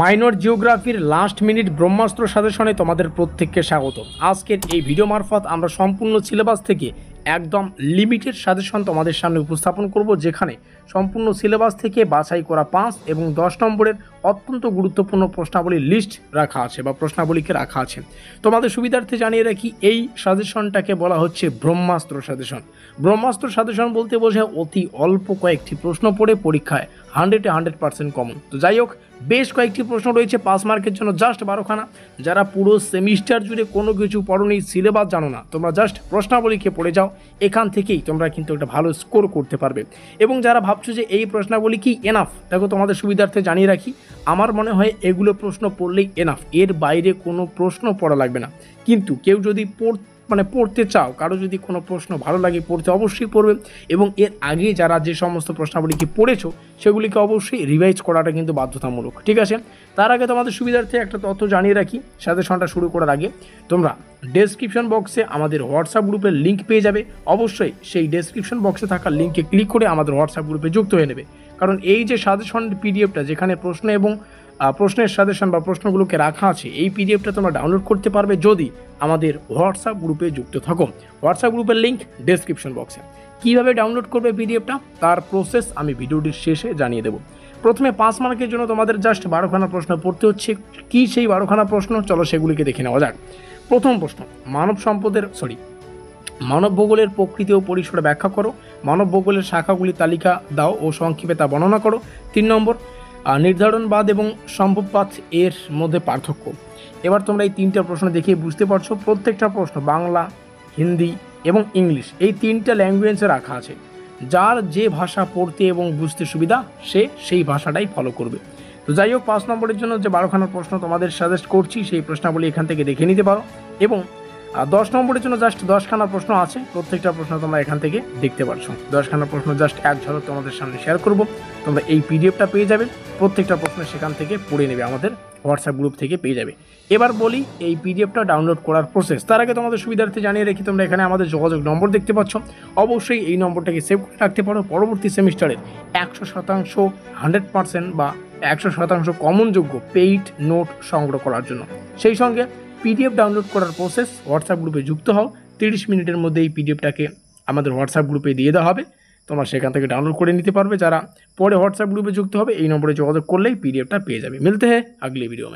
Minor জিওগ্রাফির last minute ব্রহ্মাস্ত্র সাজেশনে তোমাদের প্রত্যেককে স্বাগত। আজকের এই ভিডিও মারফত আমরা সম্পূর্ণ সিলেবাস থেকে একদম লিমিটেড সাজেশন তোমাদের সামনে উপস্থাপন করব, যেখানে সম্পূর্ণ সিলেবাস থেকে বাছাই করা 5 এবং 10 নম্বরের অত্যন্ত গুরুত্বপূর্ণ প্রশ্নাবলীর লিস্ট রাখা আছে বা প্রশ্নাবলীকে রাখা আছে। তোমাদের সুবিধার্থে জানিয়ে রাখি, এই সাজেশনটাকে বলা হচ্ছে ব্রহ্মাস্ত্র সাজেশন। ব্রহ্মাস্ত্র সাজেশন বলতে বোঝায় অতি অল্প কয়েকটি প্রশ্ন পড়ে পরীক্ষায় 100% কমন। তো যাই হোক, বেশ কয়েকটি প্রশ্ন রয়েছে 5 মার্কের জন্য, জাস্ট 12খানা। যারা পুরো সেমিস্টার জুড়ে কোনো কিছু পড়োনি, সিলেবাস জানো না, তোমরা জাস্ট প্রশ্নাবলীকে পড়ে যাও, এখান থেকেই তোমরা কিন্তু একটা ভালো স্কোর করতে পারবে। এবং যারা ভাবছো যে এই প্রশ্নাবলী কি এনাফ, দেখো তোমাদের সুবিধার্থে জানিয়ে রাখি, আমার মনে হয় এগুলো প্রশ্ন পড়লেই এনাফ, এর বাইরে কোনো প্রশ্ন পড়া লাগবে না। কিন্তু কেউ যদি পড়তে চাও, কারো যদি কোনো প্রশ্ন ভালো লাগে পড়তে, অবশ্যই পড়বে। এবং এর আগে যারা যে সমস্ত প্রশ্নাবলীকে পড়েছো সেগুলিকে অবশ্যই রিভাইজ করাটা কিন্তু বাধ্যতামূলক, ঠিক আছে? তার আগে তোমাদের সুবিধার্থে একটা তথ্য জানিয়ে রাখি, সাজেশনটা শুরু করার আগে তোমরা ডেসক্রিপশন বক্সে আমাদের হোয়াটসঅ্যাপ গ্রুপের লিঙ্ক পেয়ে যাবে। অবশ্যই সেই ডেসক্রিপশন বক্সে থাকা লিঙ্কে ক্লিক করে আমাদের হোয়াটসঅ্যাপ গ্রুপে যুক্ত হয়ে নেবে, কারণ এই যে সাজেশন পিডিএফটা, যেখানে প্রশ্ন এবং প্রশ্নের সাজেশন বা প্রশ্নগুলোকে রাখা আছে, এই পিডিএফটা তোমরা ডাউনলোড করতে পারবে যদি আমাদের হোয়াটসঅ্যাপ গ্রুপে যুক্ত থাকো। হোয়াটসঅ্যাপ গ্রুপের লিঙ্ক ডেসক্রিপশন বক্সে। কীভাবে ডাউনলোড করবে পিডিএফটা, তার প্রসেস আমি ভিডিওটির শেষে জানিয়ে দেবো। প্রথমে 5 মার্কের জন্য তোমাদের জাস্ট 12খানা প্রশ্ন পড়তে হচ্ছে। কি সেই 12খানা প্রশ্ন, চলো সেগুলিকে দেখে নেওয়া যাক। প্রথম প্রশ্ন, মানব ভূগোলের প্রকৃতি ও পরিসর ব্যাখ্যা করো। মানব ভূগোলের শাখাগুলির তালিকা দাও ও সংক্ষেপে তা বর্ণনা করো। 3 নম্বর, নির্ধারণবাদ এবং সম্ভববাদ এর মধ্যে পার্থক্য। এবার তোমরা এই 3টা প্রশ্ন দেখে বুঝতে পারছো, প্রত্যেকটা প্রশ্ন বাংলা, হিন্দি এবং ইংলিশ, এই 3টা ল্যাঙ্গুয়েজে রাখা আছে। যার যে ভাষা পড়তে এবং বুঝতে সুবিধা, সে সেই ভাষাটাই ফলো করবে। তো যাই হোক, 5 নম্বরের জন্য যে 12খানা প্রশ্ন তোমাদের সাজেস্ট করছি, সেই প্রশ্নাবলী এখান থেকে দেখে নিতে পারো। এবং 10 নম্বরের জন্য জাস্ট 10খানা প্রশ্ন আছে, প্রত্যেকটা প্রশ্ন তোমরা এখান থেকে দেখতে পারছো। 10খানা প্রশ্ন জাস্ট এক ঝলক তোমাদের সামনে শেয়ার করব, তোমরা এই পিডিএফটা পেয়ে যাবে। প্রত্যেকটা প্রশ্ন সেখান থেকে পড়ে নেবে, আমাদের হোয়াটসঅ্যাপ গ্রুপ থেকে পেয়ে যাবে। এবার বলি এই পিডিএফটা ডাউনলোড করার প্রসেস। তার আগে তোমাদের সুবিধার্থে জানিয়ে রাখি, তোমরা এখানে আমাদের যোগাযোগ নম্বর দেখতে পাচ্ছ, অবশ্যই এই নম্বরটাকে সেভ করে রাখতে পারো। পরবর্তী সেমিস্টারের 100% 100% বা 100% কমনযোগ্য পেইড নোট সংগ্রহ করার জন্য। সেই সঙ্গে পিডিএফ ডাউনলোড করার প্রসেস, হোয়াটসঅ্যাপ গ্রুপে যুক্ত হও। 30 মিনিটের মধ্যে এই পিডিএফটাকে আমাদের হোয়াটসঅ্যাপ গ্রুপে দিয়ে দেওয়া হবে, তোমরা সেখান থেকে ডাউনলোড করে নিতে পারবে। যারা পরে হোয়াটসঅ্যাপ গ্রুপে যুক্ত হবে, এই নম্বরে যোগাযোগ করলেই পিডিএফটা পেয়ে যাবে। মিলতে হ্যাঁ আগলি ভিডিও में।